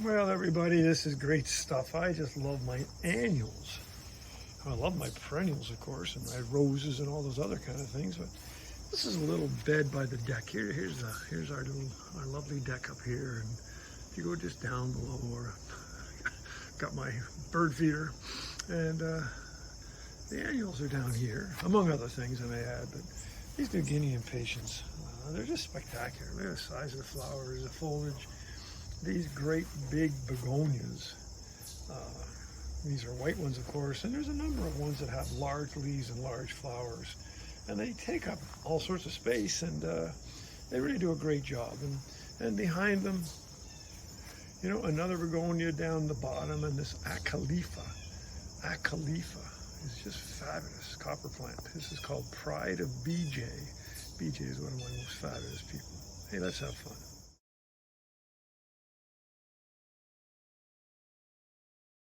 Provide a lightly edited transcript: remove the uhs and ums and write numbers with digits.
Well, everybody, this is great stuff. I just love my annuals. I love my perennials, of course, and my roses and all those other kind of things. But this is a little bed by the deck. Here's our lovely deck up here. And if you go just down below, or got my bird feeder, and the annuals are down here, among other things I may add. But these New Guinea impatiens, they're just spectacular. Look at the size of the flowers, the foliage. These great big begonias. These are white ones, of course, and there's a number of ones that have large leaves and large flowers. And they take up all sorts of space, and they really do a great job. And behind them, you know, another begonia down the bottom, and this acalifa. Acalifa is just fabulous copper plant. This is called Pride of BJ. BJ is one of my most fabulous people. Hey, let's have fun.